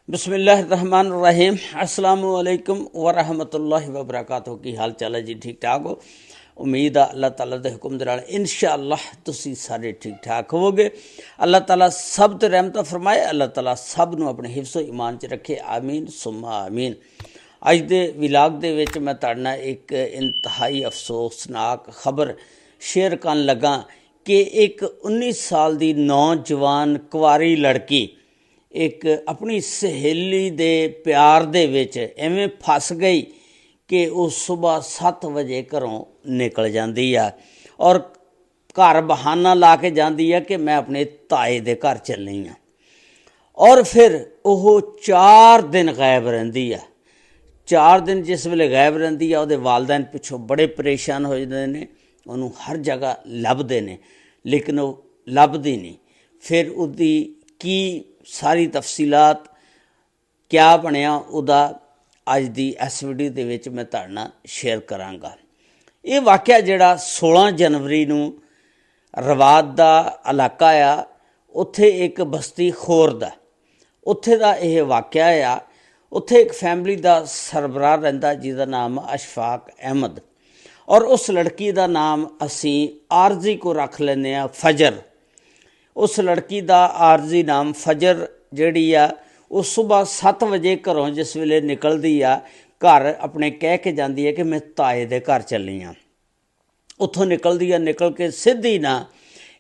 बिस्मिल्लाहिर्रहमानिर्रहीम अस्सलामु अलैकुम वरहमतुल्लाहि वबरकातुहू। की हाल चाल है जी? ठीक ठाक हो? उम्मीद है अल्लाह ताला के हुक्म दे नाल इंशाअल्लाह तुसी सारे ठीक ठाक होवोगे। अल्लाह ताला सब ते रहमत फरमाए, अल्लाह ताला सब नूं अपने हिफ्ज़ो ईमान च रखे, आमीन सुम्मा आमीन। अज दे विलाग दे विच मैं तुहाडे नाल एक इंतहाई अफसोसनाक खबर शेयर करन लगा कि एक 19 साल की नौजवान कुंवारी लड़की एक अपनी सहेली दे प्यार दे विच एवें फस गई कि वो सुबह 7 बजे घरों निकल जाती है और घर बहाना ला के जाती है कि मैं अपने ताए दे घर चलनी हाँ, और फिर वो 4 दिन गायब रहिंदी है। 4 दिन जिस वेले गायब रहिंदी है, उहदे वालदैन पिछों बड़े परेशान हो जाते हैं, उन्होंने हर जगह लभदे ने लेकिन वो लभदी नहीं। फिर उसकी की सारी तफसीलात क्या बनया उदा अज दी इस वीडियो दे विच मैं तुहाडे नाल शेयर करांगा। ये वाक़या जिहड़ा 16 जनवरी नूं रवाद दा इलाका आ, उत्थे एक बस्ती खोर दा उत्थे दा यह वाक़या आ। उत्थे एक फैमिली दा सरबराह रहिंदा जिहदा नाम अशफाक अहमद, और उस लड़की दा नाम असी आरजी को रख लैंदे आ फजर। उस लड़की का आरजी नाम फजर जिहड़ी आ, वो सुबह 7 बजे घरों जिस वेले निकलती आ, घर अपने कह के जाती है कि मैं ताए दे घर चली हाँ। उत्थों निकलती है, निकल के सीधी ना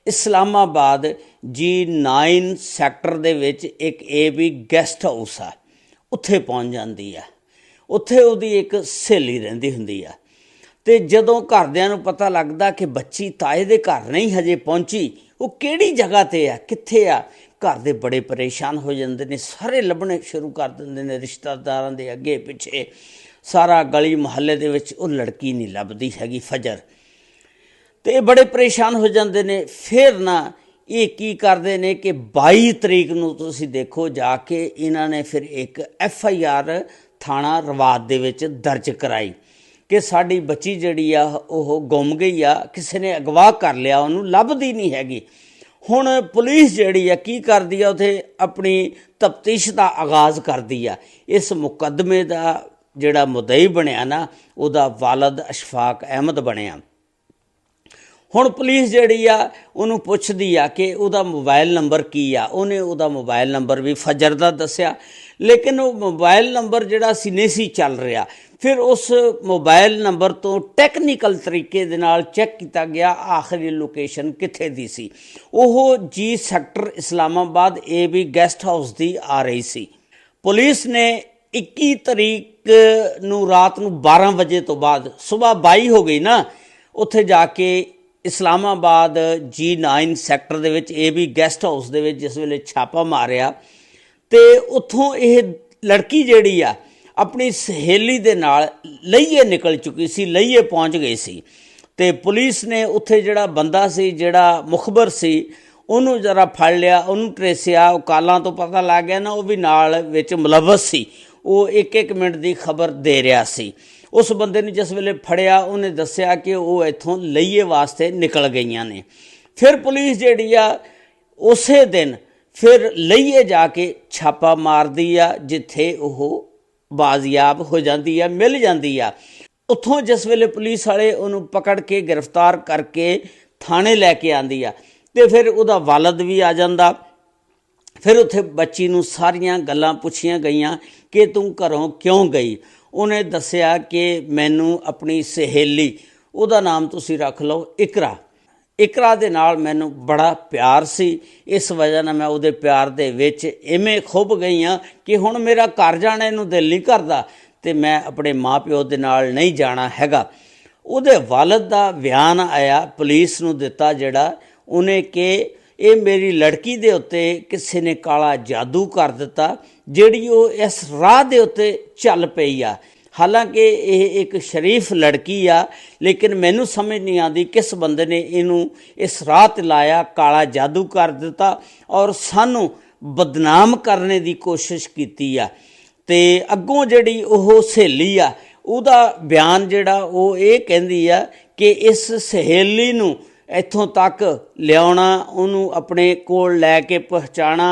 इस्लामाबाद G9 सैक्टर दे विच एक AB गैसट हाउस आ, उत्थे पहुँच जाती है। उत्थे उहदी एक सहेली रहिंदी हुंदी आ, ते जदों घरदिआं नूं पता लगदा कि बच्ची ताए दे घर नहीं हजे पहुँची, वो किहड़ी जगह ते आ, कित्थे आ, घर दे बड़े परेशान हो जाते हैं। सारे लभने शुरू कर देंदे ने, रिश्तेदारां दे अगे पिछे सारा गली मुहल्ले दे विच वो लड़की नहीं लभदी हैगी फजर, ते बड़े परेशान हो जाते हैं। फिर ना ये की करते हैं कि 22 तरीक नूं तुसीं देखो जाके इन्हां ने फिर एक FIR थाणा रवाद दे विच दर्ज कराई कि साडी बच्ची जिहड़ी आ ओह गुम गई आ, किसी ने अगवा कर लिया, उन्होंने लभदी नहीं हैगी। हुण पुलिस जिहड़ी आ की करदी आ, उत्थे अपनी तफ्तीश का आगाज़ करदी आ। इस मुकदमे का जिहड़ा मुद्दई बनया ना, उहदा वालद अशफाक अहमद बनया। हुण पुलिस जिहड़ी आ उहनूं पुछदी आ कि उहदा मोबाइल नंबर की आ। उहने उहदा मोबाइल नंबर भी फजर दा दस्सिया, लेकिन वो मोबाइल नंबर जिहड़ा सी नहीं सी चल रहा। फिर उस मोबाइल नंबर तो टैक्नीकल तरीके दे नाल चैक किया गया आखिरी लोकेशन कित्थे दी सी। ओह G sector Islamabad AB guest house दी आ रही सी। पुलिस ने 21 तरीक नूं रात नूं 12 बजे तो बाद सुबह 22 हो गई ना, उत्थे जाके इस्लामाबाद G9 सैक्टर दे विच AB गैसट हाउस दे विच जिस वेले छापा मारिया, ते उत्थों यह लड़की जिहड़ी आ अपनी सहेली दे नाल लईए निकल चुकी सी, लईए पहुँच गई सी। ते पुलिस ने उत्थे जिहड़ा बंदा सी, जिहड़ा मुखबर सी, उन्होंने जरा फड़ लिया, उन्होंने ट्रेसिया, कालां तो पता लग गया ना, वो भी नाल विच मुलवस सी। वो एक मिनट की खबर दे रहा सी। उस बंदे ने जिस वेले फड़िया, उन्हें दस्सिया कि वो इत्थों लईए वास्ते निकल गईयां ने। फिर पुलिस जिहड़ी आ उसे दिन फिर लईए जाके छापा मारदी आ, जिथे वो बाजियाब हो जाती है, मिल जाती है। उत्थों जिस वेले पुलिस वाले उन्होंने पकड़ के गिरफ्तार करके थाने लैके आंदी आ, ते फिर उहदा वालद भी आ जांदा। फिर उत्थे बच्ची नूं सारियां गल्लां पुछियां गईयां कि तूं घरों क्यों गई। उन्हें दस्सिया कि मैनू अपनी सहेली, उहदा नाम तुसीं रख लो इकरा दे नाल मैनू बड़ा प्यार सी, इस वजह नाल मैं उहदे प्यार दे विच इवें खुभ गई हाँ कि हुण मेरा घर जाने नूं दिल नहीं करदा, ते मैं अपने माँ प्यो दे नाल नहीं जाना हैगा। उहदे वालद दा बयान आया पुलिस नूं दिता, जिहड़ा उन्हें कि ये मेरी लड़की दे उत्ते किसी ने काला जादू कर दिता, जिहड़ी वो इस राह दे उत्ते चल पई आ। हालांकि यह एक शरीफ लड़की आ, लेकिन मैनू समझ नहीं आती किस बंदे ने इनू इस राह ते लाया, काला जादू कर दिता और सानू बदनाम करने की कोशिश की आ। ते अगों जिहड़ी ओह सहेली आ, उहदा बयान जिहड़ा वो ये कहंदी आ कि इस सहेली नू इत्थों तक लियाउणा, उहनूं अपने कोल लैके पहुँचाना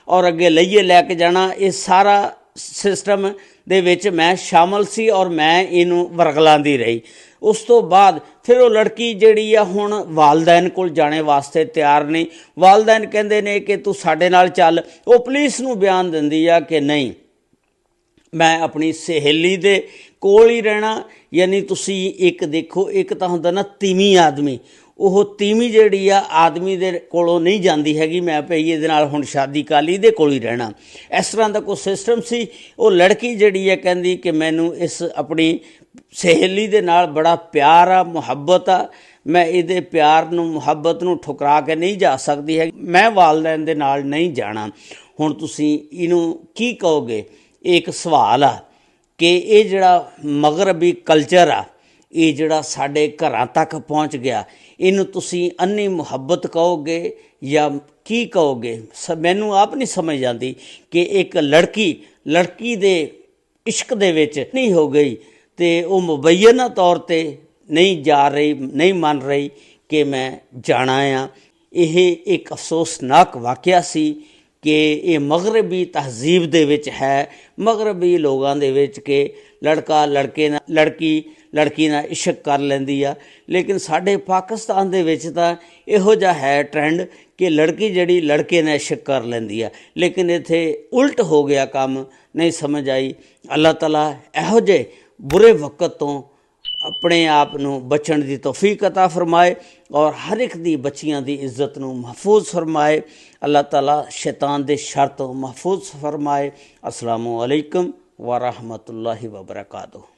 ਔਰ ਅੱਗੇ ਲਈਏ ਲੈ ਕੇ ਜਾਣਾ, ਇਹ ਸਾਰਾ ਸਿਸਟਮ ਦੇ ਵਿੱਚ ਮੈਂ ਸ਼ਾਮਲ ਸੀ ਔਰ ਮੈਂ ਇਹਨੂੰ ਵਰਗਲਾਉਂਦੀ ਰਹੀ। ਉਸ ਤੋਂ ਬਾਅਦ ਫਿਰ ਉਹ ਲੜਕੀ ਜਿਹੜੀ ਆ ਹੁਣ ਵਾਲਦੈਨ ਕੋਲ ਜਾਣੇ ਵਾਸਤੇ ਤਿਆਰ ਨਹੀਂ। ਵਾਲਦੈਨ ਕਹਿੰਦੇ ਨੇ ਕਿ ਤੂੰ ਸਾਡੇ ਨਾਲ ਚੱਲ। ਉਹ ਪੁਲਿਸ ਨੂੰ ਬਿਆਨ ਦਿੰਦੀ ਆ ਕਿ ਨਹੀਂ, ਮੈਂ ਆਪਣੀ ਸਹੇਲੀ ਦੇ ਕੋਲ ਹੀ ਰਹਿਣਾ। ਯਾਨੀ ਤੁਸੀਂ ਇੱਕ ਦੇਖੋ, ਇੱਕ ਤਾਂ ਹੁੰਦਾ ਨਾ ਤੀਵੀਂ ਆਦਮੀ, ਉਹ ਤੀਵੀਂ ਜਿਹੜੀ ਆ ਆਦਮੀ ਦੇ ਕੋਲੋਂ ਨਹੀਂ ਜਾਂਦੀ ਹੈਗੀ, ਮੈਂ ਭਈ ਇਹਦੇ ਨਾਲ ਹੁਣ ਸ਼ਾਦੀ ਕਰ ਲਈ, ਇਹਦੇ ਕੋਲ ਹੀ ਰਹਿਣਾ। ਇਸ ਤਰ੍ਹਾਂ ਦਾ ਕੋਈ ਸਿਸਟਮ ਸੀ। ਉਹ ਲੜਕੀ ਜਿਹੜੀ ਹੈ ਕਹਿੰਦੀ ਕਿ ਮੈਨੂੰ ਇਸ ਆਪਣੀ ਸਹੇਲੀ ਦੇ ਨਾਲ ਬੜਾ ਪਿਆਰ ਆ, ਮੁਹੱਬਤ ਆ, ਮੈਂ ਇਹਦੇ ਪਿਆਰ ਨੂੰ ਮੁਹੱਬਤ ਨੂੰ ਠੁਕਰਾ ਕੇ ਨਹੀਂ ਜਾ ਸਕਦੀ ਹੈ, ਮੈਂ ਵਾਲਦੈਨ ਦੇ ਨਾਲ ਨਹੀਂ ਜਾਣਾ। ਹੁਣ ਤੁਸੀਂ ਇਹਨੂੰ ਕੀ ਕਹੋਗੇ? ਇਹ ਇੱਕ ਸਵਾਲ ਆ ਕਿ ਇਹ ਜਿਹੜਾ ਮਗਰਬੀ ਕਲਚਰ ਆ, ਇਹ ਜਿਹੜਾ ਸਾਡੇ ਘਰਾਂ ਤੱਕ ਪਹੁੰਚ ਗਿਆ, ਇਹਨੂੰ ਤੁਸੀਂ ਅੰਨੀ ਮੁਹੱਬਤ ਕਹੋਗੇ ਜਾਂ ਕੀ ਕਹੋਗੇ? ਮੈਨੂੰ ਆਪ ਨਹੀਂ ਸਮਝ ਆਉਂਦੀ ਕਿ ਇੱਕ ਲੜਕੀ ਦੇ ਇਸ਼ਕ ਦੇ ਵਿੱਚ ਨਹੀਂ ਹੋ ਗਈ ਅਤੇ ਉਹ ਮੁਬੱਯਨਾ ਤੌਰ 'ਤੇ ਨਹੀਂ ਜਾ ਰਹੀ, ਨਹੀਂ ਮੰਨ ਰਹੀ ਕਿ ਮੈਂ ਜਾਣਾ ਆ। ਇਹ ਇੱਕ ਅਫਸੋਸਨਾਕ ਵਾਕਿਆ ਸੀ ਕਿ ਇਹ ਮਗਰਬੀ ਤਹਿਜ਼ੀਬ ਦੇ ਵਿੱਚ ਹੈ, ਮਗਰਬੀ ਲੋਕਾਂ ਦੇ ਵਿੱਚ ਕਿ ਲੜਕੀ ਨਾਲ ਇਸ਼ਕ ਕਰ ਲੈਂਦੀ ਆ। ਲੇਕਿਨ ਸਾਡੇ ਪਾਕਿਸਤਾਨ ਦੇ ਵਿੱਚ ਤਾਂ ਇਹੋ ਜਿਹਾ ਹੈ ਟਰੈਂਡ ਕਿ ਲੜਕੀ ਜਿਹੜੀ ਲੜਕੇ ਨਾਲ ਇਸ਼ਕ ਕਰ ਲੈਂਦੀ ਆ। ਲੇਕਿਨ ਇੱਥੇ ਉਲਟ ਹੋ ਗਿਆ ਕੰਮ, ਨਹੀਂ ਸਮਝ ਆਈ। ਅੱਲਾਹ ਤਾਲਾ ਇਹੋ ਜਿਹੇ ਬੁਰੇ ਵਕਤ ਤੋਂ ਆਪਣੇ ਆਪ ਨੂੰ ਬਚਣ ਦੀ ਤੌਫੀਕ ਅਤਾ ਫਰਮਾਏ ਔਰ ਹਰ ਇੱਕ ਦੀ ਬੱਚੀਆਂ ਦੀ ਇੱਜ਼ਤ ਨੂੰ ਮਹਿਫੂਜ਼ ਫਰਮਾਏ। ਅੱਲਾਹ ਤਾਲਾ ਸ਼ੈਤਾਨ ਦੇ ਸ਼ਰ ਤੋਂ ਮਹਿਫੂਜ਼ ਫਰਮਾਏ। ਅਸਲਾਮੁ ਅਲੈਕੁਮ व रहमतुल्लाहि व बरकातुहू।